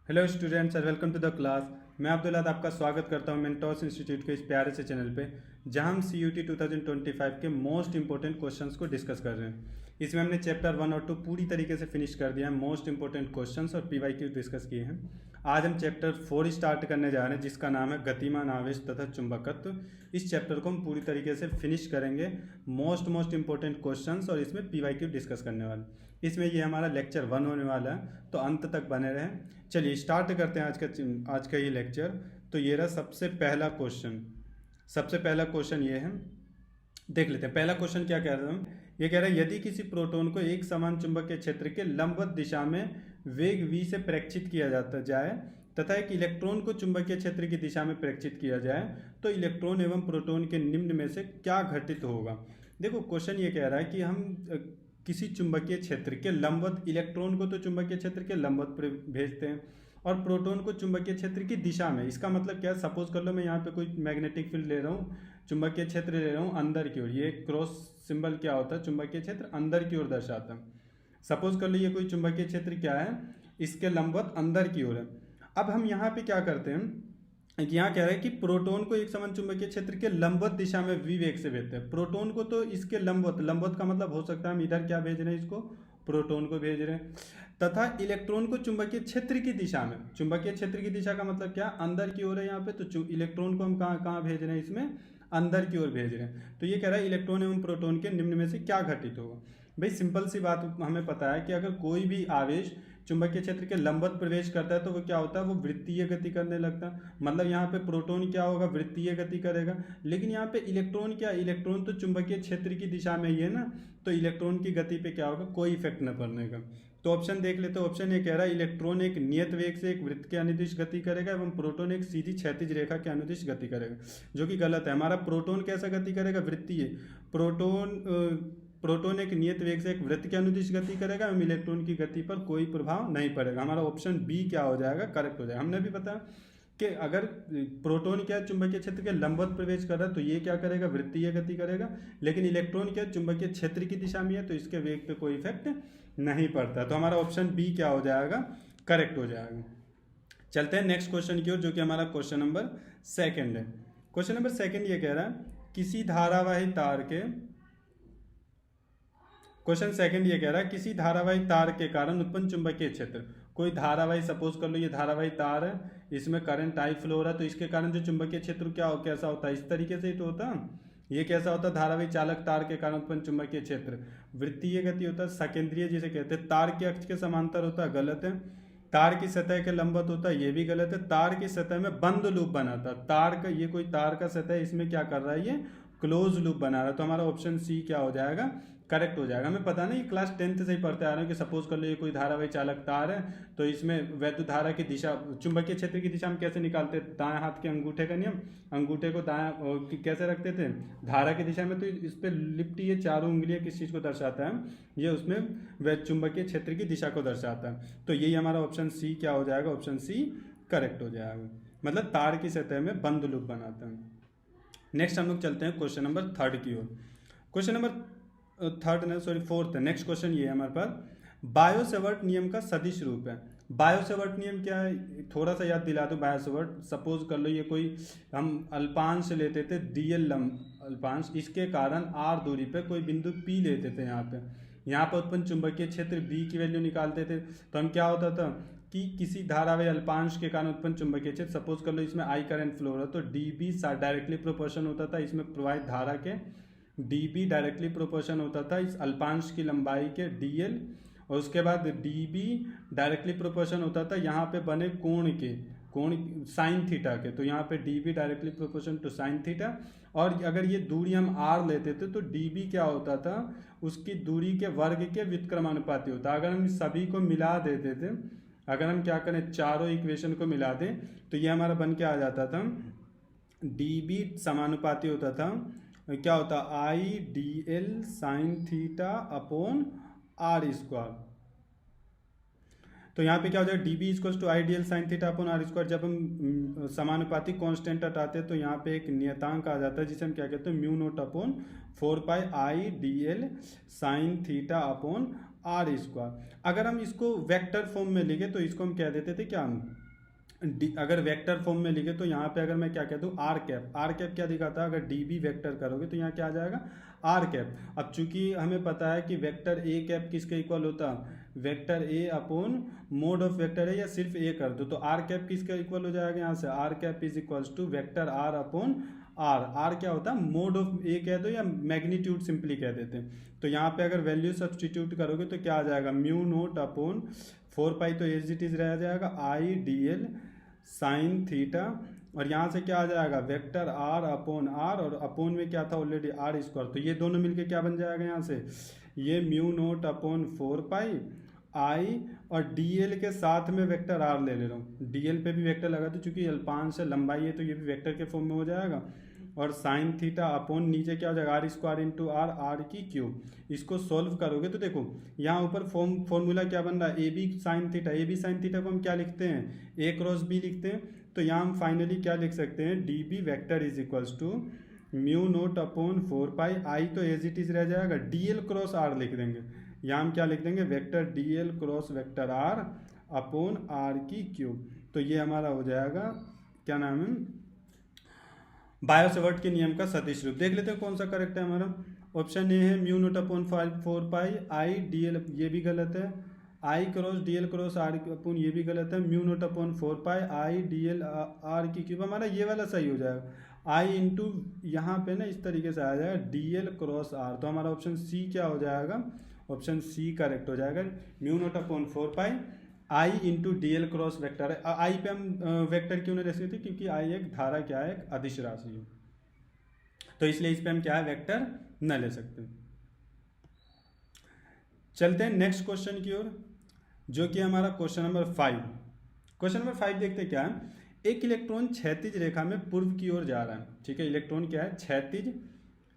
Hello students and welcome to the class. मैं अब्दुल्लाद आपका स्वागत करता हूं मेंटोस इंस्टीट्यूट के इस प्यारे से चैनल पे, जहां हम CUT 2025 के मोस्ट इंपॉर्टेंट क्वेश्चंस को डिस्कस कर रहे हैं। इसमें हमने चैप्टर 1 और 2 पूरी तरीके से फिनिश कर दिया है। मोस्ट इंपॉर्टेंट क्वेश्चंस और PYQ डिस्कस किए हैं। आज हम चैप्टर 4 स्टार्ट करने जा रहे हैं, जिसका नाम है गतिमान आवेश तथा चुंबकत्व। इस चैप्टर को हम पूरी तरीके से फिनिश करेंगे। मोस्ट इंपॉर्टेंट क्वेश्चंस और इसमें PYQ डिस्कस करने वाले। इसमें ये हमारा लेक्चर 1 होने वाला है, तो अंत तक बने रहें। चलिए स्टार्ट करते हैं आज का ये लेक्चर। तो ये रहा सबसे पहला क्वेश्चन ये है, देख लेते हैं। पहला क्वेश्चन क्या कह रहा है, ये कह रहा है यदि किसी प्रोटॉन को एक समान चुंबकीय क्षेत्र के लंबवत दिशा में वेग v से प्रेक्षित किया जाता जाए तथा एक इलेक्ट्रॉन को चुंबकीय क्षेत्र की दिशा में प्रेक्षित किया जाए, तो इलेक्ट्रॉन एवं प्रोटॉन के निम्न में से क्या घटित होगा। देखो क्वेश्चन ये कह रहा है कि हम किसी चुंबकीय क्षेत्र के लंबवत, इलेक्ट्रॉन को तो चुंबकीय क्षेत्र के लंबवत भेजते हैं और प्रोटॉन को चुंबकीय क्षेत्र की दिशा में। इसका मतलब क्या है, सपोज कर लो मैं यहाँ पे कोई मैग्नेटिक फील्ड ले रहा हूँ, चुंबकीय क्षेत्र ले रहा हूँ अंदर की ओर। ये क्रॉस सिंबल क्या होता है, चुंबकीय क्षेत्र अंदर की ओर दर्शाता है। सपोज कर लो ये कोई चुंबकीय क्षेत्र क्या है, इसके लंबवत अंदर की ओर है। अब हम यहाँ पे क्या करते हैं, यहाँ कह रहे हैं कि प्रोटॉन को एक समान चुंबकीय क्षेत्र के लंबवत दिशा में v वेग से भेजते हैं। प्रोटॉन को तो इसके लंबवत का मतलब हो सकता है हम इधर क्या भेज रहे हैं, इसको प्रोटॉन को भेज रहे हैं, तथा इलेक्ट्रॉन को चुंबकीय क्षेत्र की दिशा में। चुंबकीय क्षेत्र की दिशा का मतलब क्या, अंदर की ओर है यहाँ पे, तो इलेक्ट्रॉन को हम कहाँ भेज रहे हैं, इसमें अंदर की ओर भेज रहे हैं। तो ये कह रहा है इलेक्ट्रॉन एवं प्रोटॉन के निम्न में से क्या घटित होगा। भाई सिंपल सी बात हमें पता है कि अगर कोई भी आवेश चुंबकीय क्षेत्र के लंबवत प्रवेश करता है तो वो क्या होता है, वो वृत्तीय गति करने लगता है। मतलब यहाँ पे प्रोटॉन क्या होगा, वृत्तीय गति करेगा। लेकिन यहाँ पे इलेक्ट्रॉन क्या, इलेक्ट्रॉन तो चुंबकीय क्षेत्र की दिशा में ही है ना, तो इलेक्ट्रॉन की गति पे क्या होगा, कोई इफेक्ट न पड़ने का। तो ऑप्शन देख लेते हैं। ऑप्शन ये कह रहा है इलेक्ट्रॉन एक नियत वेग से एक वृत्त के अनुदिश गति करेगा एवं प्रोटॉन एक सीधी क्षैतिज रेखा के अनुदिश गति करेगा, जो कि गलत है। हमारा प्रोटॉन कैसा गति करेगा, वृत्तीय। प्रोटॉन एक नियत वेग से एक वृत्त के अनुदिश गति करेगा एवं इलेक्ट्रॉन की गति पर कोई प्रभाव नहीं पड़ेगा। हमारा ऑप्शन बी क्या हो जाएगा, करेक्ट हो जाएगा। हमने भी बताया कि अगर प्रोटॉन क्या चुंबकीय क्षेत्र के लंबवत प्रवेश कर रहा है तो ये क्या करेगा, वृत्तीय गति करेगा। लेकिन इलेक्ट्रॉन क्या चुंबकीय क्षेत्र की दिशा में है, तो इसके वेग पे कोई इफेक्ट नहीं पड़ता। तो हमारा ऑप्शन बी क्या हो जाएगा, करेक्ट हो जाएगा। चलते हैं नेक्स्ट क्वेश्चन की ओर, जो कि हमारा क्वेश्चन नंबर 2 है। क्वेश्चन नंबर 2 ये कह रहा है किसी धारावाही तार के, क्वेश्चन 2 ये कह रहा है किसी धारावाही तार के कारण उत्पन्न चुंबकीय क्षेत्र। कोई धारावाही, सपोज कर लो ये धारावाही तार है, इसमें करंट आई फ्लो हो रहा है, तो इसके कारण जो चुंबकीय क्षेत्र कैसा होता है, इस तरीके से ही तो होता है। ये कैसा होता है, धारावाही चालक तार के कारण उत्पन्न चुंबकीय क्षेत्र वृत्तीय गति होता है, सकेंद्रीय जिसे कहते हैं। तार के अक्ष के समांतर होता है, गलत है। तार की सतह के लंबवत होता है, ये भी गलत है। तार की सतह में बंद लूप बनाता है। तार का, ये कोई तार का सतह है, इसमें क्या कर रहा है, ये क्लोज लूप बना रहा है। तो हमारा ऑप्शन सी क्या हो जाएगा, करेक्ट हो जाएगा। हमें पता नहीं, क्लास 10th से ही पढ़ते आ रहे हैं कि सपोज कर लो ये कोई धारावाही चालक तार है, तो इसमें वैद्युत धारा की दिशा, चुंबकीय क्षेत्र की दिशा हम कैसे निकालते हैं, दाएं हाथ के अंगूठे का नियम। अंगूठे को दाएं कैसे रखते थे, धारा की दिशा में। तो इस पर लिपटी ये चारों उंगलियां किस चीज़ को दर्शाता है, ये उसमें वह चुंबकीय क्षेत्र की दिशा को दर्शाता है। तो यही हमारा ऑप्शन सी क्या हो जाएगा, ऑप्शन सी करेक्ट हो जाएगा। मतलब तार की सतह में बंद लूप बनाता है। नेक्स्ट हम लोग चलते हैं क्वेश्चन नंबर 3 की ओर। क्वेश्चन नंबर 4th है। नेक्स्ट क्वेश्चन ये है हमारे पास, बायो-सेवर्ट नियम का सदिश रूप है। बायो-सेवर्ट नियम क्या है, थोड़ा सा याद दिला दो। बायो-सेवर्ट, सपोज कर लो ये कोई हम अल्पांश लेते थे, DL अल्पांश, इसके कारण r दूरी पे कोई बिंदु P लेते थे। यहाँ पे उत्पन्न चुंबकीय क्षेत्र B की वैल्यू निकालते थे। तो हम क्या होता था कि किसी धारावाही अल्पांश के कारण उत्पन्न चुंबकीय क्षेत्र, सपोज कर लो इसमें I करंट फ्लो हो रहा है, तो DB डायरेक्टली प्रोपोर्शन होता था इसमें प्रवाहित धारा के, DB डायरेक्टली प्रोपोर्शन होता था इस अल्पांश की लंबाई के DL, और उसके बाद DB डायरेक्टली प्रोपोर्शन होता था यहाँ पे बने कोण के, कोण साइन थीटा के। तो यहाँ पे DB directly proportion to sine theta. और अगर ये दूरी हम r लेते थे तो DB क्या होता था, उसकी दूरी के वर्ग के व्युत्क्रमानुपाती होता। अगर हम सभी को मिला देते थे, अगर हम क्या करें, चारों इक्वेशन को मिला दें, तो ये हमारा बन के आ जाता था, DB समानुपाती होता था, क्या होता, IDL sine theta upon r square. तो यहाँ पे क्या हो जाएगा, D B equals to I D L sine theta upon are square. जब हम समानुपाती कांस्टेंट हटाते हैं तो यहाँ पे एक नियतांक आ जाता है जिसे हम क्या कहते हैं, mu naught upon 4 pi I D L sine theta upon are square. अगर हम इसको वेक्टर फॉर्म में लिखे तो इसको हम कह देते थे क्या, अगर वेक्टर फॉर्म में लिखे तो यहाँ पे अगर मैं क्या कह दूँ, आर कैप। आर कैप क्या दिखाता है, अगर डी बी वेक्टर करोगे तो यहाँ क्या आ जाएगा, आर कैप। अब चूंकि हमें पता है कि वेक्टर ए कैप किसके इक्वल होता है, vector A upon mode of vector A, या सिर्फ ए कर दो तो आर कैप किसके इक्वल हो जाएगा, यहाँ से R cap is equals to vector R upon R. R क्या होता है, मोड ऑफ ए कह दो या मैग्नीट्यूड सिंपली कह देते हैं। तो यहाँ पे अगर वैल्यू सब्सटीट्यूट करोगे तो क्या आ जाएगा, म्यू नोट अपॉन 4 पाई, तो एज इट इज रह जाएगा I D L sine theta, और यहाँ से क्या आ जाएगा, वेक्टर आर अपॉन आर, और अपॉन में क्या था ऑलरेडी आर स्क्वायर। तो ये दोनों मिलके क्या बन जाएगा, यहाँ से ये म्यू नोट अपॉन 4 पाई आई, और डी एल के साथ में वेक्टर आर ले रहा हूँ, डी एल पे भी वेक्टर लगा तो चूंकि अल्पांश लंबाई है तो ये भी वेक्टर के फॉर्म में हो जाएगा, और साइन थीटा अपॉन नीचे क्या हो जाएगा, R square into R, R की क्यूब। इसको सॉल्व करोगे तो देखो यहाँ ऊपर फॉर्मूला क्या बन रहा है, A B sine theta. A B sine theta को हम क्या लिखते हैं, ए क्रॉस बी लिखते हैं। तो यहाँ हम फाइनली क्या लिख सकते हैं, D B vector is equals to mu naught upon 4 pi I, तो एज इट इज रह जाएगा, डी एल क्रॉस आर लिख देंगे। यहाँ हम क्या लिख देंगे, vector D L cross vector R upon R की क्यूब। तो ये हमारा हो जाएगा क्या नाम है, बायो-सवर्ट के नियम का सदिश रूप। देख लेते हैं कौन सा करेक्ट है हमारा। ऑप्शन ए है mu naught upon 4 pi I D L, ये भी गलत है। I cross D L cross R upon, ये भी गलत है। Mu naught upon 4 pi I D L R की क्यूब, हमारा ये वाला सही हो जाएगा। आई इंटू यहाँ पे ना इस तरीके से आ जाएगा डी एल क्रॉस आर, तो हमारा ऑप्शन सी क्या हो जाएगा, ऑप्शन सी करेक्ट हो जाएगा। Mu naught upon 4 pi I into D L cross vector है। आई पे हम वेक्टर क्यों नहीं रख सकते, क्योंकि आई एक धारा क्या है, एक अदिश राशि है, तो इसलिए इस पे हम क्या है, वेक्टर न ले सकते। चलते हैं नेक्स्ट क्वेश्चन की ओर, जो कि हमारा क्वेश्चन नंबर 5। क्वेश्चन नंबर 5 देखते क्या है, एक इलेक्ट्रॉन क्षैतिज रेखा में पूर्व की ओर जा रहा है। ठीक है, इलेक्ट्रॉन क्या है,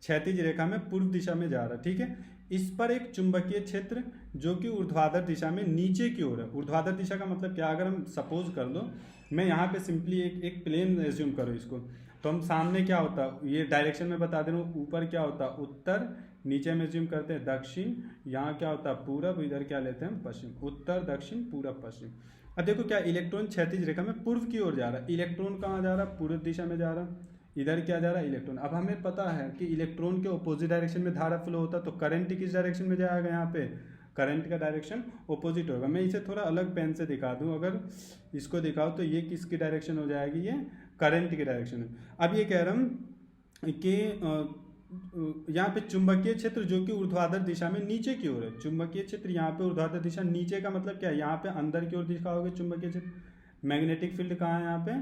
क्षैतिज रेखा में पूर्व दिशा में जा रहा है। ठीक है, इस पर एक चुंबकीय क्षेत्र जो कि ऊर्ध्वाधर दिशा में नीचे की ओर है। ऊर्ध्वाधर दिशा का मतलब क्या, अगर हम सपोज कर लो, मैं यहाँ पे सिंपली एक प्लेन एज्यूम करो इसको, तो हम सामने क्या होता है, ये डायरेक्शन में बता दे रहा हूँ, ऊपर क्या होता है उत्तर, नीचे में एज्यूम करते हैं दक्षिण, यहाँ क्या होता है पूरब, इधर क्या लेते हैं पश्चिम, उत्तर दक्षिण पूरब पश्चिम। अब देखो क्या, इलेक्ट्रॉन क्षैतिज रेखा में पूर्व की ओर जा रहा है। इलेक्ट्रॉन कहाँ जा रहा है, पूर्व दिशा में जा रहा है। इधर क्या जा रहा है, इलेक्ट्रॉन। अब हमें पता है कि इलेक्ट्रॉन के अपोजिट डायरेक्शन में धारा फ्लो होता है, तो करंट किस डायरेक्शन में जाएगा, यहाँ पे करंट का डायरेक्शन अपोजिट होगा। मैं इसे थोड़ा अलग पेन से दिखा दूं, अगर इसको दिखाओ तो ये किसकी डायरेक्शन हो जाएगी, ये करंट की डायरेक्शन है। अब ये कह रहा हूँ कि यहाँ पे चुंबकीय क्षेत्र जो कि ऊर्ध्वाधर दिशा में नीचे की ओर है। चुंबकीय क्षेत्र यहाँ पे ऊर्ध्वाधर दिशा, नीचे का मतलब क्या है, यहाँ पे अंदर की ओर दिखाओगे चुंबकीय क्षेत्र। मैग्नेटिक फील्ड कहाँ है, यहाँ पे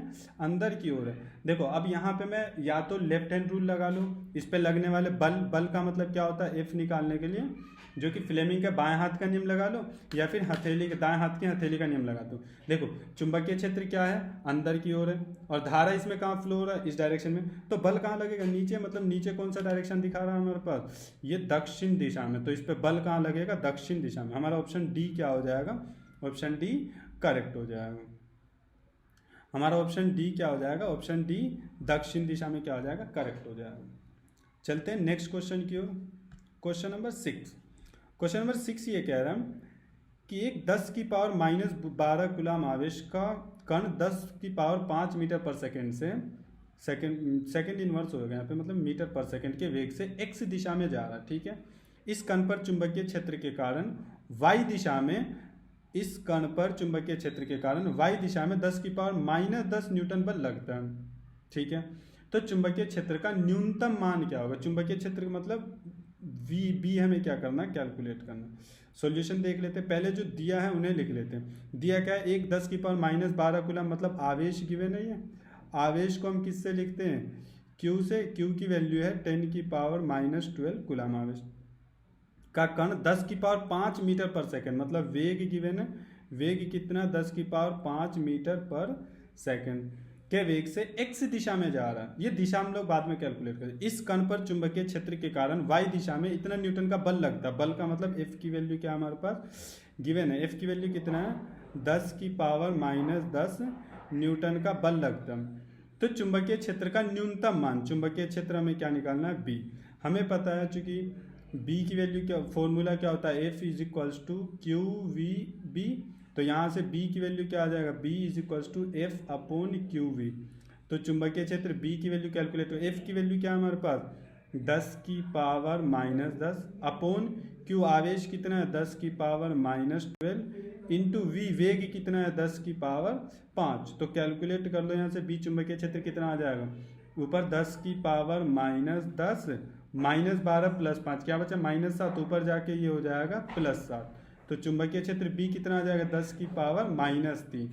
अंदर की ओर है। देखो अब यहाँ पे मैं या तो लेफ्ट हैंड रूल लगा लूँ, इस पे लगने वाले बल का मतलब क्या होता है, एफ निकालने के लिए, जो कि फ्लेमिंग के बाएं हाथ का नियम लगा लो, या फिर हथेली के दाएं हाथ की हथेली का नियम लगा दो। देखो चुंबकीय क्षेत्र क्या है, अंदर की ओर है, और धारा इसमें कहाँ फ्लो हो रहा है, इस डायरेक्शन में, तो बल कहाँ लगेगा, नीचे। मतलब नीचे कौन सा डायरेक्शन दिखा रहा है हमारे पास, ये दक्षिण दिशा में, तो इस पे बल कहाँ लगेगा, दक्षिण दिशा में। हमारा ऑप्शन डी क्या हो जाएगा, ऑप्शन डी करेक्ट हो जाएगा। हमारा ऑप्शन डी क्या हो जाएगा, ऑप्शन डी दक्षिण दिशा में क्या हो जाएगा, करेक्ट हो जाएगा। चलते हैं नेक्स्ट क्वेश्चन की ओर, क्वेश्चन नंबर 6। क्वेश्चन नंबर 6 ये कह रहा है कि एक 10 की पावर -12 कूलम आवेश का कण 10 की पावर 5 मीटर पर सेकेंड से सेकेंड इनवर्स हो गया यहाँ पे, मतलब मीटर पर सेकेंड के वेग से x दिशा में जा रहा है। ठीक है, इस कण पर चुंबकीय क्षेत्र के कारण y दिशा में, इस कण पर चुंबकीय क्षेत्र के कारण y दिशा में 10 की पावर -10 न्यूटन बल लगता है। ठीक है, तो चुंबकीय क्षेत्र का न्यूनतम मान क्या होगा, चुंबकीय क्षेत्र का मतलब बी हमें क्या करना है, कैलकुलेट करना। सॉल्यूशन देख लेते हैं, पहले जो दिया है उन्हें लिख लेते हैं। दिया क्या है, एक 10 की पावर -12 कूलम, मतलब आवेश गिवन है। ये आवेश को हम किससे लिखते हैं, Q से। Q की वैल्यू है 10 की पावर -12 कूलम आवेश का कण 10 की पावर 5 मीटर पर सेकेंड, मतलब वेग गिवन है। वेग कितना, 10 की पावर 5 मीटर पर सेकेंड के वेग से x दिशा में जा रहा है। ये दिशा हम लोग बाद में कैलकुलेट करें। इस कण पर चुंबकीय क्षेत्र के कारण y दिशा में इतना न्यूटन का बल लगता है। बल का मतलब f की वैल्यू क्या हमारे पास गिवन है, f की वैल्यू कितना है 10⁻−10 न्यूटन का बल लगता है। तो चुंबकीय क्षेत्र का न्यूनतम मान, चुंबकीय क्षेत्र में क्या निकालना है, बी। हमें पता है चूंकि बी की वैल्यू क्या, फॉर्मूला क्या होता है, F is equals to Q V B. तो यहाँ से बी की वैल्यू क्या आ जाएगा, B is equals to F upon Q V. तो चुंबकीय क्षेत्र बी की वैल्यू कैलकुलेट हो, एफ की वैल्यू क्या है हमारे पास 10⁻−10 अपॉन क्यू आवेश कितना है 10⁻−12 इंटू वी वेग कितना है 10⁵ तो कैलकुलेट कर लो यहाँ से बी चुंबकीय क्षेत्र कितना आ जाएगा, ऊपर 10⁻−10 -12 + 5 क्या बचा -7, ऊपर जाके ये हो जाएगा +7। तो चुंबकीय क्षेत्र बी कितना आ जाएगा 10⁻−3।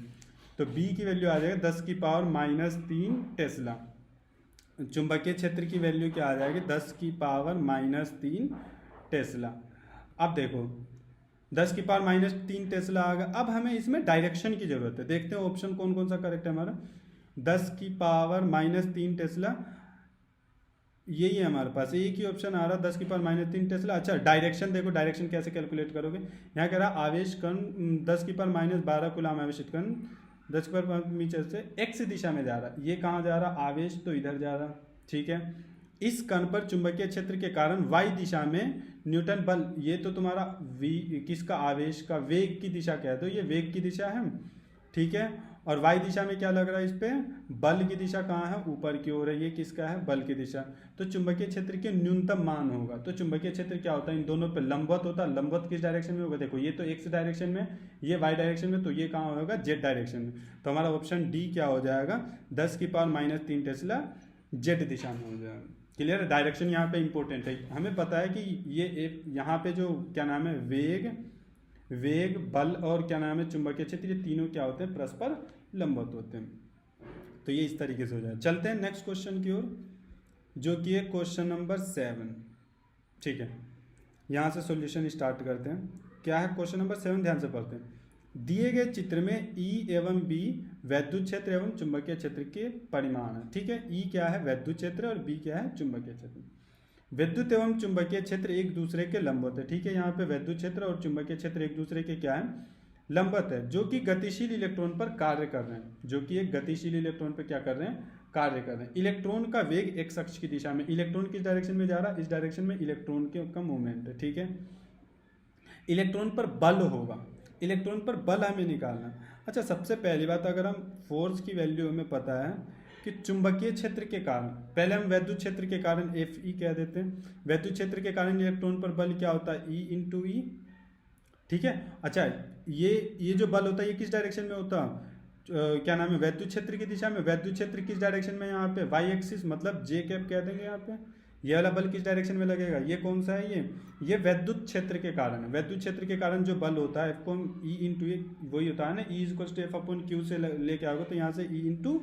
तो बी की वैल्यू आ जाएगा 10⁻−3 टेस्ला। चुंबकीय क्षेत्र की वैल्यू क्या आ जाएगी 10⁻−3 टेस्ला। अब देखो 10⁻−3 टेस्ला आ गया। अब हमें इसमें डायरेक्शन की जरूरत है, देखते हैं ऑप्शन कौन कौन सा करेक्ट है हमारा। 10⁻−3 टेस्ला यही है हमारे पास, एक ही ऑप्शन आ रहा 10⁻−3 टेस्ला। अच्छा डायरेक्शन देखो, डायरेक्शन कैसे कैलकुलेट करोगे, यहाँ कह रहा आवेश कण 10⁻−12 कूलम आवेशित कण 10⁻मीटर से एक्स दिशा में जा रहा है। ये कहाँ जा रहा, आवेश तो इधर जा रहा, ठीक है। इस कण पर चुंबकीय क्षेत्र के कारण वाई दिशा में न्यूटन बल, ये तो तुम्हारा वी किसका, आवेश का, वेग की दिशा कह दो, ये वेग की दिशा है, ठीक है। और वाई दिशा में क्या लग रहा है इस पे, बल की दिशा कहाँ है, ऊपर की ओर है, ये किसका है, बल की दिशा। तो चुंबकीय क्षेत्र के न्यूनतम मान होगा। तो चुंबकीय क्षेत्र क्या होता है, इन दोनों पे लंबवत होता है। लंबवत किस डायरेक्शन में होगा, देखो ये तो एक्स डायरेक्शन में, ये वाई डायरेक्शन में, तो ये कहाँ होगा, जेड डायरेक्शन में। तो हमारा ऑप्शन डी क्या हो जाएगा 10⁻−3 टेस्ला जेड दिशा में हो जाएगा। क्लियर है, डायरेक्शन यहाँ पे इंपॉर्टेंट है। हमें पता है कि ये एक यहाँ पे जो क्या नाम है, वेग बल और क्या नाम है चुंबकीय क्षेत्र, ये तीनों क्या होते हैं, परस्पर लंबवत होते हैं। तो ये इस तरीके से हो जाए। चलते हैं नेक्स्ट क्वेश्चन की ओर, जो कि है क्वेश्चन नंबर 7, ठीक है। यहाँ से सॉल्यूशन स्टार्ट करते हैं। क्या है क्वेश्चन नंबर 7, ध्यान से पढ़ते हैं। दिए गए चित्र में ई एवं बी वैद्युत क्षेत्र एवं चुंबकीय क्षेत्र के परिमाण है, ठीक है। ई क्या है, वैद्युत क्षेत्र, और बी क्या है, चुंबकीय क्षेत्र। विद्युत एवं चुंबकीय क्षेत्र एक दूसरे के लंबवत है, ठीक है। यहाँ पे विद्युत क्षेत्र और चुंबकीय क्षेत्र एक दूसरे के क्या है, लंबवत है, जो कि गतिशील इलेक्ट्रॉन पर कार्य कर रहे हैं, जो कि एक गतिशील इलेक्ट्रॉन पर क्या कर रहे हैं, कार्य कर रहे हैं। इलेक्ट्रॉन का वेग एक्स अक्ष की दिशा में, इलेक्ट्रॉन किस डायरेक्शन में जा रहा है, इस डायरेक्शन में इलेक्ट्रॉन का मूवमेंट है, ठीक है। इलेक्ट्रॉन पर बल होगा, इलेक्ट्रॉन पर बल हमें निकालना। अच्छा सबसे पहली बात, अगर हम फोर्स की वैल्यू हमें पता है कि चुंबकीय क्षेत्र के कारण, पहले हम वैद्युत क्षेत्र के कारण एफ ई कह देते हैं। वैद्युत क्षेत्र के कारण इलेक्ट्रॉन पर बल क्या होता है, ई इंटू ई, ठीक है। अच्छा ये जो बल होता है ये किस डायरेक्शन में होता है, क्या नाम है, वैद्युत क्षेत्र की दिशा में। वैद्युत क्षेत्र किस डायरेक्शन में, यहाँ पे वाई एक्सिस, मतलब जे कैप कह देंगे यहाँ पे। ये वाला बल किस डायरेक्शन में लगेगा, ये कौन सा है, ये वैद्युत क्षेत्र के कारण है। वैद्युत क्षेत्र के कारण जो बल होता है एफ ई इंटू ए, वही होता है ना, E is equal to F upon Q से लेके आओगे तो यहाँ से ई इंटू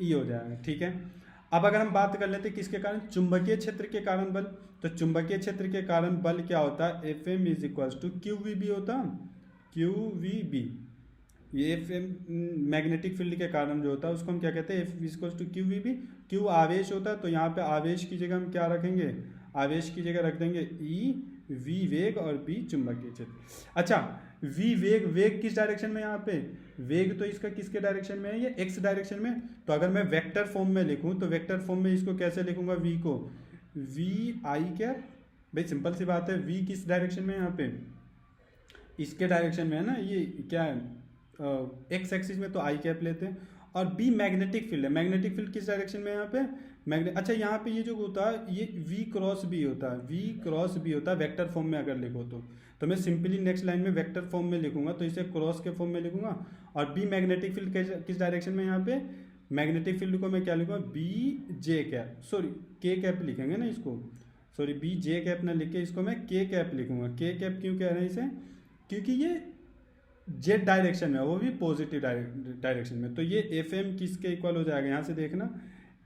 ई हो जाएगा, ठीक है। अब अगर हम बात कर लेते हैं किसके कारण, चुंबकीय क्षेत्र के कारण बल, तो चुंबकीय क्षेत्र के कारण बल क्या होता है, F M is equal to Q V B होता है, क्यू वी बी। ये एफ एम मैग्नेटिक फील्ड के कारण जो होता है उसको हम क्या कहते हैं, F equal to Q V B. Q आवेश होता है, तो यहाँ पे आवेश की जगह हम क्या रखेंगे, आवेश की जगह रख देंगे ई, वी वेग, और बी चुंबकीय क्षेत्र। अच्छा वी वेग किस डायरेक्शन में, यहाँ पे वेग तो इसका किसके डायरेक्शन में है, ये एक्स डायरेक्शन में। तो अगर मैं वेक्टर फॉर्म में लिखूँ तो वेक्टर फॉर्म में इसको कैसे लिखूंगा, वी को वी आई कैप, भाई सिंपल सी बात है, वी किस डायरेक्शन में, यहाँ पे इसके डायरेक्शन में है ना, ये क्या है एक्स एक्सिस में, तो आई कैप लेते हैं। और बी मैग्नेटिक फील्ड है, मैग्नेटिक फील्ड किस डायरेक्शन में, यहाँ पे अच्छा यहाँ पे ये जो होता है ये वी क्रॉस बी होता है, वी क्रॉस बी होता है वेक्टर फॉर्म में अगर लिखो तो मैं सिंपली नेक्स्ट लाइन में वेक्टर फॉर्म में लिखूंगा, तो इसे क्रॉस के फॉर्म में लिखूंगा। और बी मैग्नेटिक फील्ड किस डायरेक्शन में, यहाँ पे मैग्नेटिक फील्ड को मैं क्या लिखूंगा, बी जे कैप, सॉरी के कैप लिखेंगे ना इसको, सॉरी बी जे कैप ना लिख के इसको मैं के कैप लिखूंगा। के कैप क्यों कह रहे हैं इसे, क्योंकि ये जेड डायरेक्शन में, वो भी पॉजिटिव डायरेक्शन में। तो ये एफ एम किसके इक्वल हो जाएगा, यहाँ से देखना,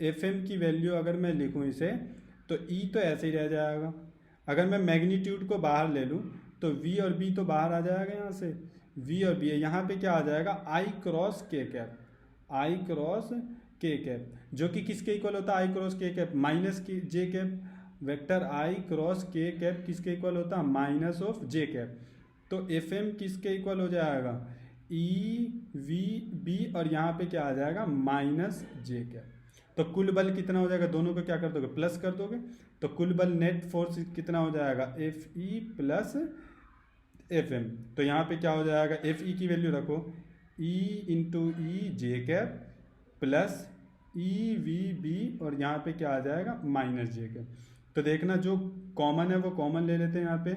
एफ एम की वैल्यू अगर मैं लिखूँ इसे, तो ई तो ऐसे ही रह जाएगा। अगर मैं मैग्नीट्यूड को बाहर ले लूँ तो वी और बी तो बाहर आ जाएगा, यहाँ से वी और बी, यहाँ पे क्या आ जाएगा, आई क्रॉस के कैप, आई क्रॉस के कैप, जो कि किसके इक्वल होता है, आई क्रॉस के कैप माइनस के जे कैप, वेक्टर आई क्रॉस के कैप किसके इक्वल होता है, माइनस ऑफ जे कैप। तो एफ एम किसके इक्वल हो जाएगा, EVB और यहाँ पे क्या आ जाएगा माइनस जे कैप। तो कुल बल कितना हो जाएगा, दोनों को क्या कर दोगे प्लस कर दोगे, तो कुल बल नेट फोर्स कितना हो जाएगा FE प्लस FM। तो यहाँ पे क्या हो जाएगा, FE की वैल्यू रखो E इंटू ई जे कैप प्लस EVB और यहाँ पे क्या आ जाएगा माइनस जे कैप। तो देखना जो कॉमन है वो कॉमन ले लेते हैं, यहाँ पे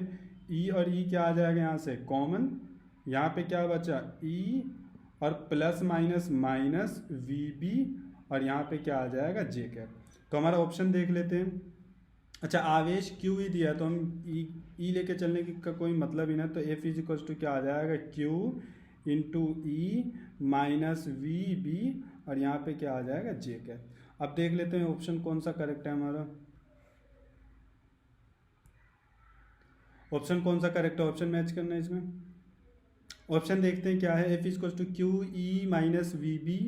E और E क्या आ जाएगा यहाँ से कॉमन, यहाँ पे क्या बचा E और प्लस माइनस माइनस VB और यहाँ पे क्या आ जाएगा जे कैप। तो हमारा ऑप्शन देख लेते हैं। अच्छा आवेश Q ही दिया तो हम E लेके चलने का कोई मतलब ही ना, तो F इज इक्वल्स टू क्या आ जाएगा Q into E minus VB और यहाँ पे क्या आ जाएगा जे कैप। अब देख लेते हैं ऑप्शन कौन सा करेक्ट है हमारा, ऑप्शन कौन सा करेक्ट है, ऑप्शन मैच करना है इसमें। ऑप्शन देखते हैं क्या है, F is equals to QE minus VB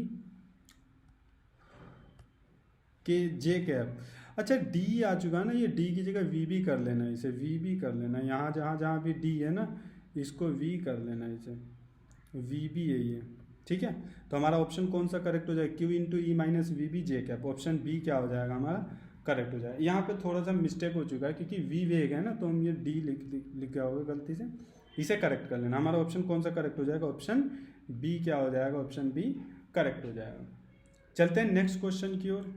के जे कैप। अच्छा डी आ चुका है ना, ये डी की जगह वी बी कर लेना, इसे वी बी कर लेना, यहाँ जहाँ जहाँ भी डी है ना इसको वी कर लेना, इसे वी बी है ये, ठीक है। तो हमारा ऑप्शन कौन सा करेक्ट हो जाएगा, Q into E minus V B J cap, option B क्या हो जाएगा हमारा करेक्ट हो जाएगा। यहाँ पे थोड़ा सा मिस्टेक हो चुका है क्योंकि वी वेग है ना, तो हम ये डी लिख गया होगा गलती से, इसे करेक्ट कर लेना। हमारा ऑप्शन कौन सा करेक्ट हो जाएगा, ऑप्शन बी क्या हो जाएगा, ऑप्शन बी करेक्ट हो जाएगा। चलते हैं नेक्स्ट क्वेश्चन की ओर।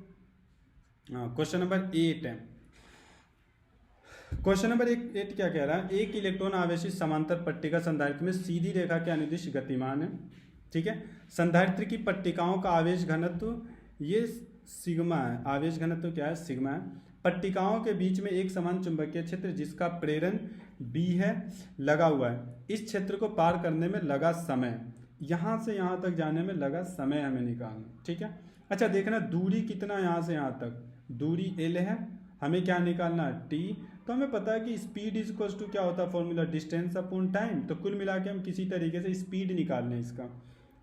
क्वेश्चन नंबर 8 है। क्वेश्चन नंबर 8 क्या कह रहा है, एक इलेक्ट्रॉन आवेशित समांतर पट्टिका संधारित्र में सीधी रेखा के अनुदिश गतिमान है, ठीक है। संधारित्र की पट्टिकाओं का आवेश घनत्व ये सिग्मा है, आवेश घनत्व क्या है सिग्मा है। पट्टिकाओं के बीच में एक समान चुंबकीय क्षेत्र जिसका प्रेरण B है लगा हुआ है। इस क्षेत्र को पार करने में लगा समय, यहाँ से यहाँ तक जाने में लगा समय हमें निकालना, ठीक है। अच्छा देखना दूरी कितना, यहाँ से यहाँ तक दूरी L है, हमें क्या निकालना है T। तो हमें पता है कि स्पीड इज इक्वल्स टू क्या होता है फॉर्मूला, डिस्टेंस अपॉन टाइम। तो कुल मिला के हम किसी तरीके से स्पीड निकाल लें इसका,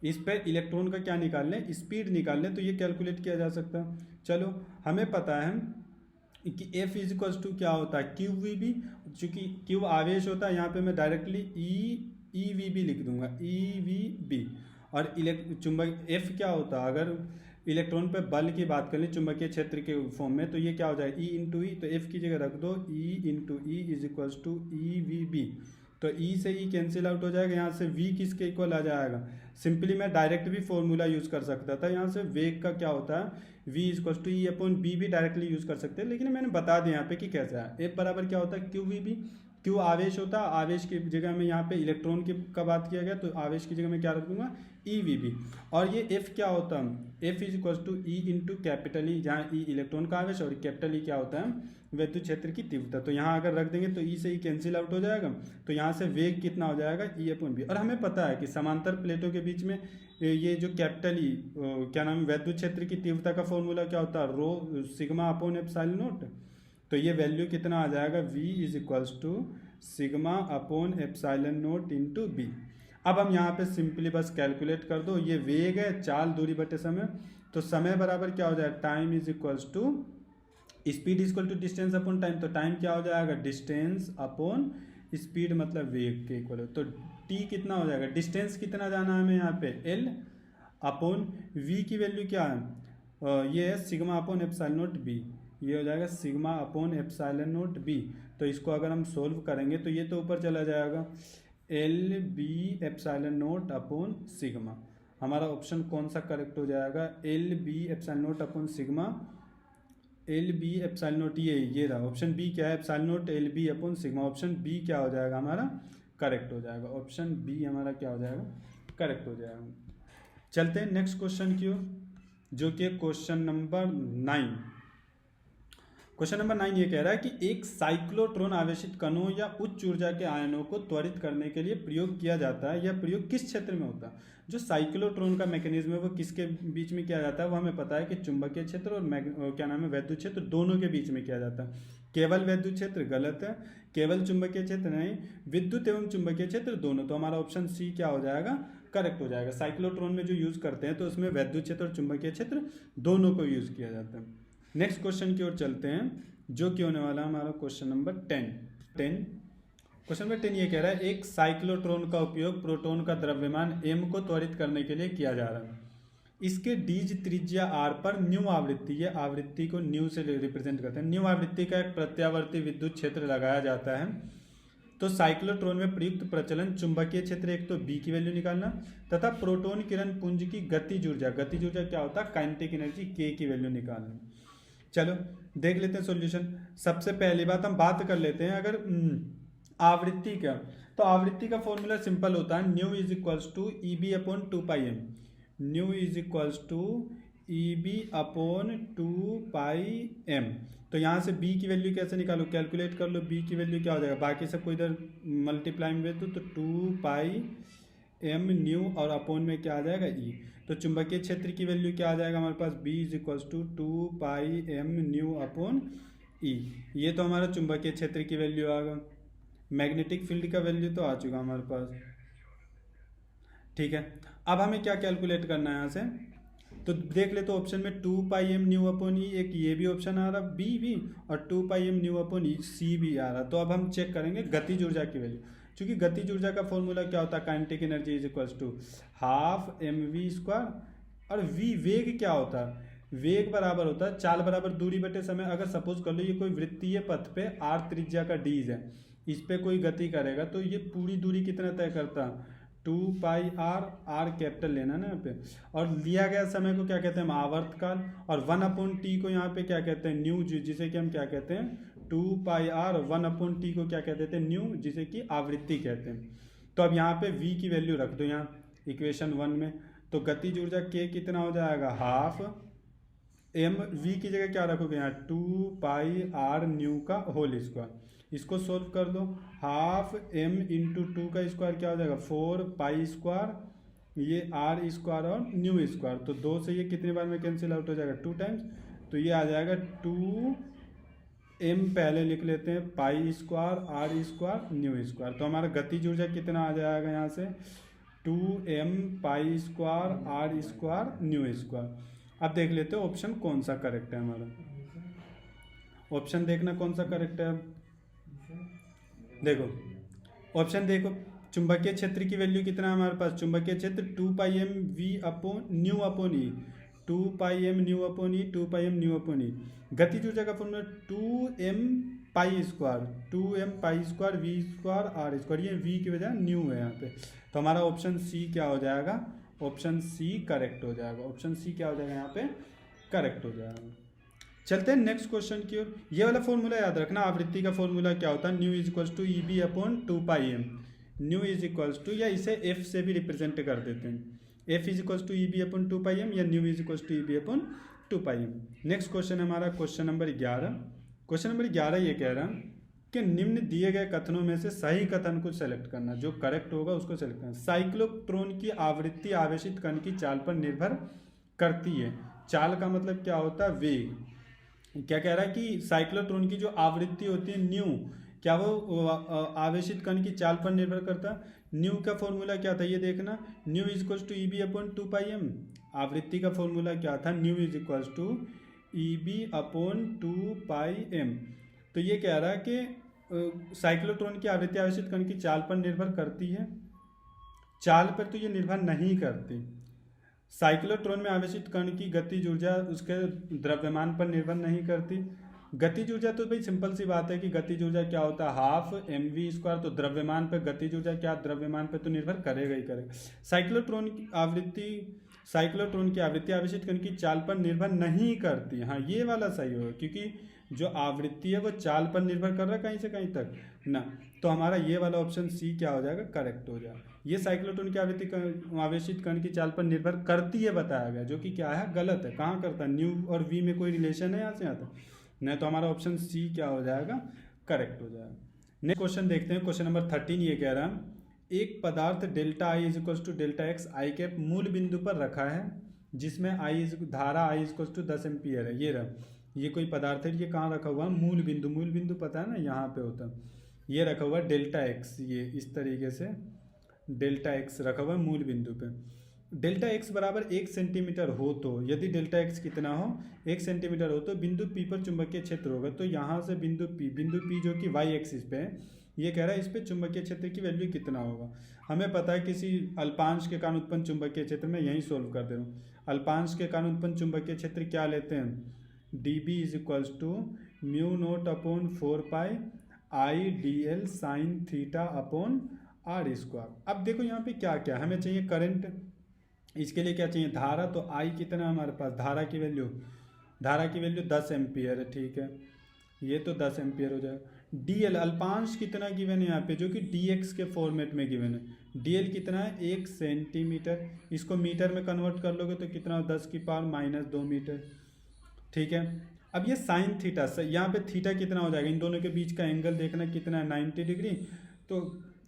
इस पर इलेक्ट्रॉन का क्या निकाल लें स्पीड निकाल लें, तो ये कैलकुलेट किया जा सकता है। चलो हमें पता है कि F इज इक्वल्स टू क्या होता है क्यू वी बी, चूँकि क्यू आवेश होता है यहाँ पे मैं डायरेक्टली ई वी बी लिख दूंगा EVB। और चुंबक F क्या होता है, अगर इलेक्ट्रॉन पे बल की बात कर लें चुंबकीय क्षेत्र के फॉर्म में, तो ये क्या हो जाएगा E इंटू ई, तो F की जगह रख दो E into E is equals to EVB। तो E से E कैंसिल आउट हो जाएगा, यहाँ से V किसके इक्वल आ जाएगा, सिंपली मैं डायरेक्ट भी फॉर्मूला यूज़ कर सकता था, यहाँ से वेग का क्या होता है V equals to E upon B भी डायरेक्टली यूज़ कर सकते हैं, लेकिन मैंने बता दिया यहाँ पे कि कैसे है। F बराबर क्या होता है QVB, क्यू आवेश होता है, आवेश की जगह में यहाँ पे इलेक्ट्रॉन की का बात किया गया, तो आवेश की जगह में क्या रख दूंगा EVB। और ये F क्या होता है, F is equals to E into capital E, जहाँ E इलेक्ट्रॉन का आवेश और कैपिटल E क्या होता है विद्युत क्षेत्र की तीव्रता। तो यहाँ अगर रख देंगे तो E से E कैंसिल आउट हो जाएगा, तो यहाँ से वेग कितना हो जाएगा E अपॉन B। और हमें पता है कि समांतर प्लेटों के बीच में ये जो कैपिटल E क्या नाम विद्युत क्षेत्र की तीव्रता का फॉर्मूला क्या होता है rho sigma upon epsilon naught. तो ये वैल्यू कितना आ जाएगा V is equals to sigma upon epsilon naught into B. अब हम यहाँ पे सिंपली बस कैलकुलेट कर दो, ये वेग है चाल दूरी बटे समय, तो समय बराबर क्या हो जाएगा time is equals to speed is equal to distance upon time. तो टाइम क्या हो जाएगा डिस्टेंस अपॉन स्पीड मतलब वेग के इक्वल है। तो t कितना हो जाएगा, डिस्टेंस कितना जाना है हमें यहाँ पे L अपॉन v की वैल्यू क्या है ये है sigma upon epsilon not b, ये हो जाएगा sigma upon epsilon not b। तो इसको अगर हम सोल्व करेंगे तो ये तो ऊपर चला जाएगा LB epsilon naught upon sigma. हमारा ऑप्शन कौन सा करेक्ट हो जाएगा, LB epsilon naught upon sigma, LB epsilon naught ये रहा ऑप्शन बी क्या है epsilon naught LB upon sigma. Option B क्या हो जाएगा हमारा करेक्ट हो जाएगा, ऑप्शन बी हमारा क्या हो जाएगा करेक्ट हो जाएगा। चलते हैं नेक्स्ट क्वेश्चन की ओर जो कि क्वेश्चन नंबर 9। क्वेश्चन नंबर 9 ये कह रहा है कि एक साइक्लोट्रॉन आवेशित कणों या उच्च ऊर्जा के आयनों को त्वरित करने के लिए प्रयोग किया जाता है, यह प्रयोग किस क्षेत्र में होता है। जो साइक्लोट्रॉन का मैकेनिज्म है वो किसके बीच में किया जाता है, वो हमें पता है कि चुंबकीय क्षेत्र और क्या नाम है वैद्युत क्षेत्र दोनों के बीच में किया जाता है। केवल वैद्युत क्षेत्र गलत है, केवल चुंबकीय क्षेत्र नहीं, विद्युत एवं चुंबकीय क्षेत्र दोनों। तो हमारा ऑप्शन सी क्या हो जाएगा करेक्ट हो जाएगा। साइक्लोट्रॉन में जो यूज़ करते हैं तो उसमें वैद्युत क्षेत्र और चुंबकीय क्षेत्र दोनों को यूज़ किया जाता है। नेक्स्ट क्वेश्चन की ओर चलते हैं जो कि होने वाला हमारा क्वेश्चन नंबर 10। क्वेश्चन नंबर 10 ये कह रहा है एक साइक्लोट्रॉन का उपयोग प्रोटॉन का द्रव्यमान m को त्वरित करने के लिए किया जा रहा है। इसके डीज त्रिज्या r पर न्यू आवृत्ति, ये आवृत्ति को न्यू से रिप्रेजेंट करते हैं, न्यू आवृत्ति का एक प्रत्यावर्ती विद्युत क्षेत्र लगाया जाता है। तो साइक्लोट्रॉन में प्रयुक्त प्रचलन चुंबकीय क्षेत्र एक तो b की वैल्यू निकालना तथा प्रोटॉन किरण पुंज की गतिज ऊर्जा क्या होता है काइनेटिक एनर्जी k की वैल्यू निकालना। चलो देख लेते हैं सॉल्यूशन। सबसे पहली बात हम बात कर लेते हैं अगर आवृत्ति का, तो आवृत्ति का फॉर्मूला सिंपल होता है nu is equals to E B upon two pi M, nu is equals to E B upon two pi M. तो यहाँ से b की वैल्यू कैसे निकालो, कैलकुलेट कर लो b की वैल्यू क्या हो जाएगा, बाकी सबको इधर मल्टीप्लाई में तो टू पाई एम न्यू और अपॉन में क्या आ जाएगा e। तो चुंबकीय क्षेत्र की वैल्यू क्या आ जाएगा हमारे पास b is equals to two pi M nu upon e। ये तो हमारा चुंबकीय क्षेत्र की वैल्यू आ गया। मैग्नेटिक फील्ड का वैल्यू तो आ चुका हमारे पास, ठीक है। अब हमें क्या कैलकुलेट करना है यहाँ से, तो देख ले तो ऑप्शन में two pi M nu upon E, एक ये भी ऑप्शन आ रहा बी भी और two pi M nu upon E C भी आ रहा। तो अब हम चेक करेंगे गतिज ऊर्जा की वैल्यू, क्योंकि गतिज ऊर्जा का फॉर्मूला क्या होता है kinetic energy is equals to half m v square, और वी वेग क्या होता है, वेग बराबर होता है चाल बराबर दूरी बटे समय। अगर सपोज कर लो ये कोई वृत्तीय पथ पे आर त्रिज्या का डीज है, इस पे कोई गति करेगा तो ये पूरी दूरी कितना तय करता है two pi r, r capital लेना ना यहाँ पे, और लिया गया समय को क्या कहते हैं हम आवर्तकाल, और वन अपॉन टी को यहाँ पे क्या कहते हैं न्यू, जिसे कि हम क्या कहते हैं two pi r, one upon t को क्या कहते हैं न्यू, जिसे कि आवृत्ति कहते हैं। तो अब यहाँ पे v की वैल्यू रख दो यहाँ इक्वेशन 1 में, तो गतिज ऊर्जा k कितना हो जाएगा हाफ एम, v की जगह क्या रखोगे यहाँ टू पाई आर न्यू का होल स्क्वायर। इसको सोल्व कर दो, हाफ एम इंटू टू का स्क्वायर क्या हो जाएगा फोर पाई स्क्वायर, ये आर स्क्वायर और न्यू स्क्वायर, तो दो से ये कितने बार में कैंसिल आउट हो जाएगा टू टाइम्स, तो ये आ जाएगा टू एम पहले लिख लेते हैं pi square are square nu square. तो हमारा गतिज ऊर्जा कितना आ जाएगा यहाँ से two M pi square are square nu square. अब देख लेते हैं ऑप्शन कौन सा करेक्ट है हमारा, ऑप्शन देखना कौन सा करेक्ट है। देखो ऑप्शन देखो, चुंबकीय क्षेत्र की वैल्यू कितना है हमारे पास, चुंबकीय क्षेत्र two pi M V upon nu upon E, two pi M nu upon E, two pi M nu upon E. गतिज ऊर्जा का formula two M pi square, two M pi square V square are square, ये V की वजह new है यहाँ पे। तो हमारा ऑप्शन सी क्या हो जाएगा, ऑप्शन सी करेक्ट हो जाएगा, ऑप्शन सी क्या हो जाएगा यहाँ पे करेक्ट हो जाएगा। चलते हैं नेक्स्ट क्वेश्चन की ओर। ये वाला फॉर्मूला याद रखना, आवृत्ति का फॉर्मूला क्या होता है nu is equals to E B upon two pi M, nu is equals to, या इसे एफ से भी रिप्रेजेंट कर देते हैं, F is equals to E B upon two pi M या nu is equals to E B upon two pi M. Next question है हमारा क्वेश्चन नंबर 11। क्वेश्चन नंबर 11 ये कह रहा है कि निम्न दिए गए कथनों में से सही कथन को सेलेक्ट करना, जो करेक्ट होगा उसको सेलेक्ट करना। साइक्लोट्रॉन की आवृत्ति आवेशित कण की चाल पर निर्भर करती है। चाल का मतलब क्या होता है वेग। क्या कह रहा है कि साइक्लोट्रॉन की जो आवृत्ति होती है न्यू, क्या वो आवेशित कण की चाल पर निर्भर करता है। न्यू का फॉर्मूला क्या था ये देखना, nu is equals to E B upon two pi m. आवृत्ति का फॉर्मूला क्या था, nu is equals to E B upon two pi M. तो ये कह रहा है कि साइक्लोट्रॉन की आवृत्ति आवेशित कण की चाल पर निर्भर करती है, चाल पर तो ये निर्भर नहीं करती। साइक्लोट्रॉन में आवेशित कण की गतिज ऊर्जा उसके द्रव्यमान पर निर्भर नहीं करती। गतिज ऊर्जा तो भाई सिंपल सी बात है कि गतिज ऊर्जा क्या होता है हाफ एम वी स्क्वायर, तो द्रव्यमान पर गतिज ऊर्जा क्या द्रव्यमान पर तो निर्भर करेगा ही करेगा। साइक्लोट्रॉन की आवृत्ति आवेशित कण की चाल पर निर्भर नहीं करती। हाँ ये वाला सही होगा, क्योंकि जो आवृत्ति है वो चाल पर निर्भर कर रहा है कहीं से कहीं तक ना, तो हमारा ये वाला ऑप्शन सी क्या हो जाएगा करेक्ट हो जाएगा। ये साइक्लोट्रॉन की आवृत्ति आवेशित कण की चाल पर निर्भर करती है बताया गया, जो कि क्या है गलत है। कहाँ करता है, न्यू और वी में कोई रिलेशन है यहाँ से आता नहीं, तो हमारा ऑप्शन सी क्या हो जाएगा करेक्ट हो जाएगा। नेक्स्ट क्वेश्चन देखते हैं, क्वेश्चन नंबर 13 ये कह रहा है एक पदार्थ delta i is equals to delta x i cap मूल बिंदु पर रखा है, जिसमें धारा आई इक्वल्स टू 10 एम्पियर है। ये रहा, ये कोई पदार्थ है, ये कहाँ रखा हुआ है मूल बिंदु, मूल बिंदु पता है ना यहाँ पे होता है, ये रखा हुआ है डेल्टा एक्स, ये इस तरीके से डेल्टा एक्स रखा हुआ है मूल बिंदु पे। डेल्टा एक्स बराबर 1 सेंटीमीटर हो तो, यदि डेल्टा एक्स कितना हो 1 सेंटीमीटर हो तो बिंदु पी पर चुंबकीय क्षेत्र होगा। तो यहाँ से बिंदु पी जो कि वाई एक्सिस पे है, ये कह रहा है इस पे चुंबकीय क्षेत्र की वैल्यू कितना होगा। हमें पता है किसी अल्पांश के कारण उत्पन्न चुंबकीय क्षेत्र में, यही सोल्व कर दे रहा हूँ। अल्पांश के कारण उत्पन्न चुंबकीय क्षेत्र क्या लेते हैं, D b is equals to mu naught upon 4 pi I D L sine theta upon are square. अब देखो यहाँ पे क्या क्या हमें चाहिए, करंट, इसके लिए क्या चाहिए, धारा। तो आई कितना हमारे पास, धारा की वैल्यू 10 एम्पियर है, ठीक है, ये तो 10 एम्पियर हो जाएगा। डी एल अल्पांश कितना गिवन है यहाँ पे, जो कि डी एक्स के फॉर्मेट में गिवन है। डी एल कितना है, 1 सेंटीमीटर, इसको मीटर में कन्वर्ट कर लोगे तो कितना, 10⁻⁻2 मीटर, ठीक है। अब ये साइन थीटा, यहाँ पे थीटा कितना हो जाएगा, इन दोनों के बीच का एंगल देखना कितना है, 90 डिग्री, तो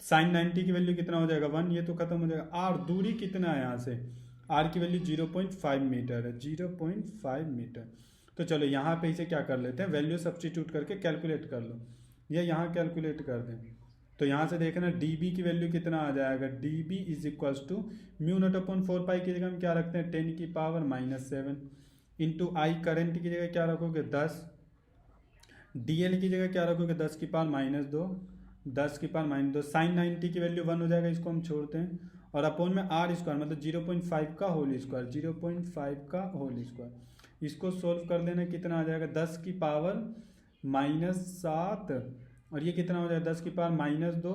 साइन 90 की वैल्यू कितना हो जाएगा, 1, ये तो खत्म हो जाएगा। आर दूरी कितना है यहाँ से, आर की वैल्यू 0.5 मीटर है, 0.5 मीटर। तो चलो यहाँ पे इसे क्या कर लेते हैं, वैल्यू सब्स्टिट्यूट करके कैलकुलेट कर लो, ये यहाँ कैलकुलेट कर दें। तो यहाँ से देखना डी बी की वैल्यू कितना आ जाएगा, D b is equals to mu naught upon 4 pi की जगह हम क्या रखते हैं, 10⁻⁻7 इंटू आई करंट की जगह क्या रखोगे 10, डी एल की जगह क्या रखोगे 10⁻⁻2, 10⁻⁻2, साइन 90 की वैल्यू 1 हो जाएगा, इसको हम छोड़ते हैं, और अपॉन में आर स्क्वायर मतलब 0.5 का होल स्क्वायर, 0.5 का होल स्क्वायर। इसको सोल्व कर लेना कितना आ जाएगा, 10⁻⁻7, और ये कितना हो जाएगा 10⁻⁻2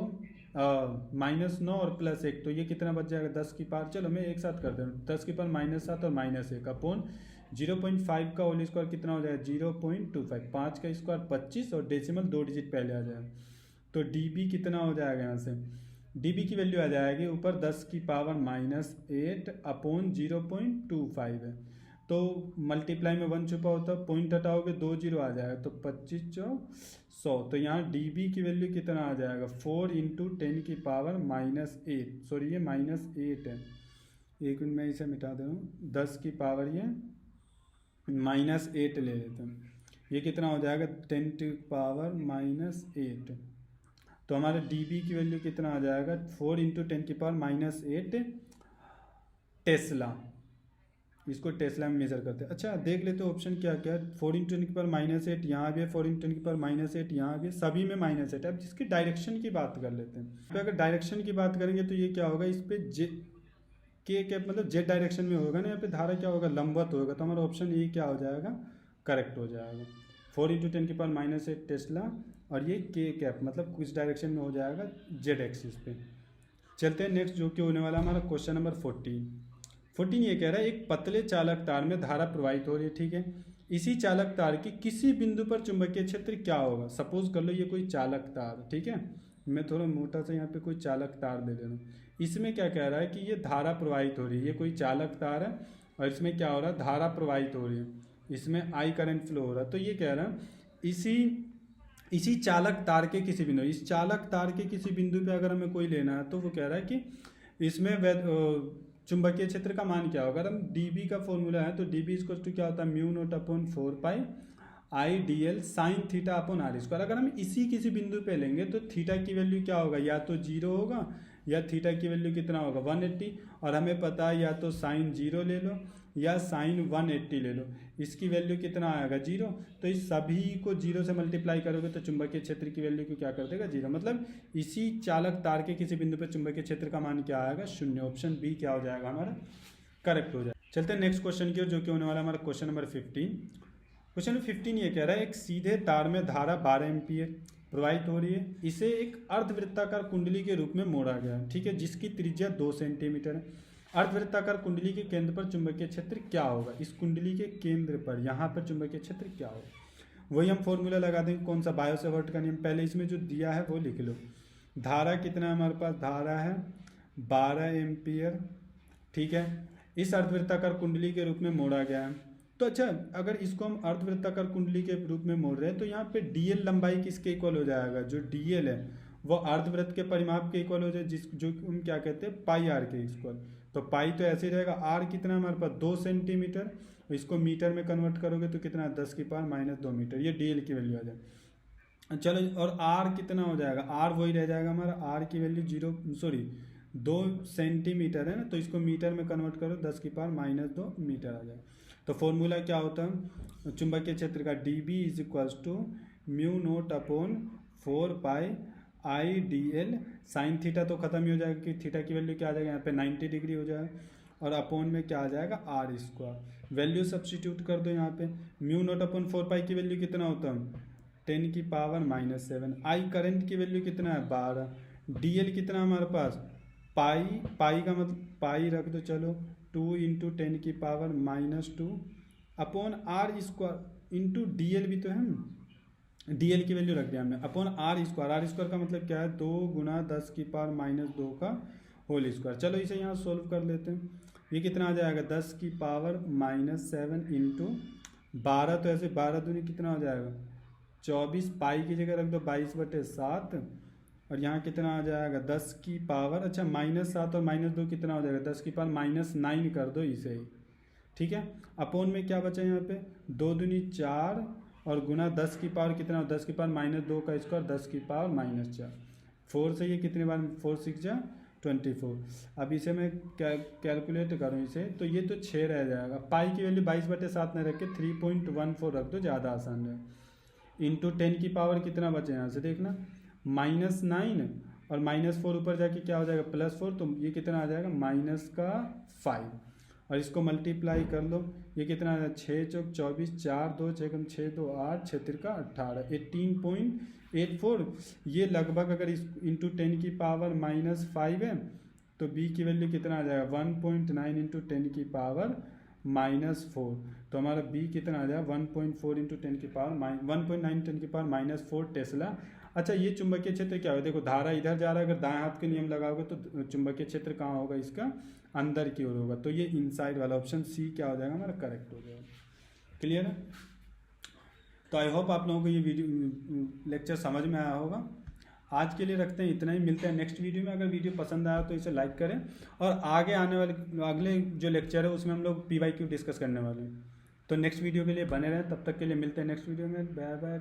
-9 और +1, तो ये कितना बच जाएगा 10⁻, चलो मैं एक साथ कर दे रहा हूँ, 10⁻⁻7 और -1 अपॉन 0.5 का होल स्क्वायर कितना हो जाएगा 0.25, 5 का स्क्वायर 25 और डेसिमल 2 डिजिट पहले आ जाएगा। तो डी बी कितना हो जाएगा, यहाँ से डी बी की वैल्यू आ जाएगी ऊपर 10⁻⁸ अपॉन 0.25 है, तो मल्टीप्लाई में 1 छुपा होता है, पॉइंट हटाओगे 2 जीरो आ जाएगा, तो 25 चौक 100। तो यहाँ डी बी की वैल्यू कितना आ जाएगा 4 × 10⁻⁸, सॉरी ये -8 है, एक मिनट मैं इसे मिटा दे रहा हूँ, 10 की पावर ये -8 ले लेते हैं, ये कितना हो जाएगा 10⁻⁻8। तो हमारे डी बी की वैल्यू कितना आ जाएगा 4 × 10⁻⁸ टेस्ला, इसको टेस्ला में मेजर करते हैं। अच्छा देख लेते हो ऑप्शन क्या क्या है, 4 × 10⁻⁸ यहाँ भी है, 4 × 10⁻⁸ यहाँ भी, सभी में -8 है। अब जिसकी डायरेक्शन की बात कर लेते हैं, तो अगर डायरेक्शन की बात करेंगे तो ये क्या होगा, इस पर जे के कैप मतलब जेड डायरेक्शन में होगा ना, यहाँ पे धारा क्या होगा, लंबवत होगा, तो हमारा ऑप्शन ए क्या हो जाएगा, करेक्ट हो जाएगा। 4 × 10⁻⁸ टेस्ला, और ये के कैप मतलब किस डायरेक्शन में हो जाएगा, जेड एक्सिस पे। चलते हैं नेक्स्ट, जो कि होने वाला हमारा क्वेश्चन नंबर 14 ये कह रहा है एक पतले चालक तार में धारा प्रवाहित हो रही है, ठीक है, इसी चालक तार की किसी बिंदु पर चुंबकीय क्षेत्र क्या होगा। सपोज कर लो ये कोई चालक तार, ठीक है, मैं थोड़ा मोटा सा यहाँ पे कोई चालक तार दे रहा हूँ। इसमें क्या कह रहा है कि ये धारा प्रवाहित हो रही है, ये कोई चालक तार है और इसमें क्या हो रहा है, धारा प्रवाहित हो रही है, इसमें आई करंट फ्लो हो रहा है। तो ये कह रहा है इसी चालक तार के किसी बिंदु, इस चालक तार के किसी बिंदु पे अगर हमें कोई लेना है, तो वो कह रहा है कि इसमें चुंबकीय क्षेत्र का मान क्या होगा। अगर हम डी बी का फॉर्मूला है तो डी बी इक्वल टू क्या होता है, mu naught upon 4 pi I D L sine theta upon are square. अगर हम इसी किसी बिंदु पे लेंगे तो थीटा की वैल्यू क्या होगा, या तो 0 होगा या थीटा की वैल्यू कितना होगा 180, और हमें पता है या तो साइन 0 ले लो या साइन 180 ले लो, इसकी वैल्यू कितना आएगा 0। तो इस सभी को 0 से मल्टीप्लाई करोगे तो चुंबकीय क्षेत्र की वैल्यू को क्या कर देगा 0, मतलब इसी चालक तार के किसी बिंदु पर चुंबकीय क्षेत्र का मान क्या आएगा 0। ऑप्शन बी क्या हो जाएगा हमारा, करेक्ट हो जाएगा। चलते हैं नेक्स्ट क्वेश्चन की ओर, जो कि होने वाला हमारा क्वेश्चन नंबर 15। क्वेश्चन नंबर 15 ये कह रहा है एक सीधे तार में धारा 12 एम्पियर प्रवाहित हो रही है, इसे एक अर्धवृत्ताकार कुंडली के रूप में मोड़ा गया है, ठीक है, जिसकी त्रिज्या 2 सेंटीमीटर है। अर्धवृत्ताकार कुंडली के केंद्र पर चुंबकीय क्षेत्र क्या होगा, इस कुंडली के केंद्र पर यहाँ पर चुंबकीय क्षेत्र क्या होगा। वही हम फॉर्मूला लगा देंगे, कौन सा, बायो सेवर्ट का नियम। पहले इसमें जो दिया है वो लिख लो। धारा कितना है हमारे पास, धारा है 12 एम्पियर, ठीक है, इस अर्धवृत्ताकार कुंडली के रूप में मोड़ा गया है। तो अच्छा अगर इसको हम अर्धवृत्ताकार कुंडली के रूप में मोड़ रहे हैं तो यहाँ पे डीएल लंबाई किसके इक्वल हो जाएगा, जो डीएल है वो अर्धवृत्त के परिमाप के इक्वल हो जाए, जो हम क्या कहते हैं पाई आर के इक्वल। तो पाई तो ऐसे ही रहेगा, आर कितना हमारे पास 2 सेंटीमीटर, इसको मीटर में कन्वर्ट करोगे तो कितना 10⁻⁻2 मीटर, ये डीएल की वैल्यू आ जाए। चलो और आर कितना हो जाएगा, आर वही रह जाएगा हमारा, आर की वैल्यू 2 सेंटीमीटर है ना, तो इसको मीटर में कन्वर्ट करो 10⁻⁻2 मीटर आ जाएगा। तो फॉर्मूला क्या होता है चुंबकीय क्षेत्र का, d b is equals to mu naught upon 4 pi I D L sine theta तो खत्म ही हो जाएगा कि थीटा की वैल्यू क्या आ जाएगा यहाँ पे 90 डिग्री हो जाएगा, और अपोन में क्या आ जाएगा आर स्क्वायर। वैल्यू सब्स्टिट्यूट कर दो यहाँ पे, म्यू नॉट अपॉन 4 पाई की वैल्यू कितना होता है 10 की पावर -7। आई करंट की वैल्यू कितना है 12। डी एल कितना हमारे पास पाई, पाई का मतलब पाई रख दो चलो 2 इंटू 10 की power -2 upon are square into D l भी तो है, डी एल की वैल्यू रख दिया हमने upon are square. Are square का मतलब क्या है 2 गुना 10 की पावर -2 का होल स्क्वायर। चलो इसे यहाँ सोल्व कर लेते हैं। ये कितना आ जाएगा 10 की पावर -7 इंटू 12, तो ऐसे 12 दूनी कितना हो जाएगा 24, पाई की जगह रख दो 22/7, और यहाँ कितना आ जाएगा 10 की पावर अच्छा -7 और -2 कितना हो जाएगा 10 की पावर -9 कर दो इसे ही, ठीक है। अपोन में क्या बचा यहाँ पे 2 दूनी 4 और गुना 10 की पावर कितना 10 की पावर -2 का स्क्वायर 10 की पावर -4, 4 से ये कितने बार 4 6 जा 24। अब इसे मैं कैलकुलेट करूँ इसे तो ये तो 6 रह जाएगा। पाई की वैल्यू 22/7 नहीं रख के 3.14 रख दो, ज़्यादा आसान है। इंटू 10 की पावर कितना बचे यहाँ से देखना -9 और -4 ऊपर जाके क्या हो जाएगा +4, तो ये कितना आ जाएगा -5, और इसको मल्टीप्लाई कर लो। ये कितना है 6 चौक 24, 4 2 6 6 2 8 6 तिरका 18, 18.84। ये लगभग अगर इस इंटू 10 की पावर -5 है तो बी की वैल्यू कितना आ जाएगा 1.9 इंटू 10 की पावर -4, तो हमारा बी कितना आ जाएगा 1.4 इंटू 10 की पावर 1.9 10 की पावर -4 टेस्ला। अच्छा ये चुंबकीय क्षेत्र क्या होगा, देखो धारा इधर जा रहा है, अगर दाएं हाथ के नियम लगाओगे तो चुंबकीय क्षेत्र कहाँ होगा इसका अंदर की ओर होगा, तो ये इनसाइड वाला ऑप्शन सी क्या हो जाएगा हमारा करेक्ट हो जाएगा। क्लियर है। तो आई होप आप लोगों को ये वीडियो लेक्चर समझ में आया होगा। आज के लिए रखते हैं इतना ही, मिलते हैं नेक्स्ट वीडियो में। अगर वीडियो पसंद आया तो इसे लाइक करें, और आगे आने वाले अगले जो लेक्चर है उसमें हम लोग PYQ डिस्कस करने वाले हैं। तो नेक्स्ट वीडियो के लिए बने रहें, तब तक के लिए मिलते हैं नेक्स्ट वीडियो में। Bye bye.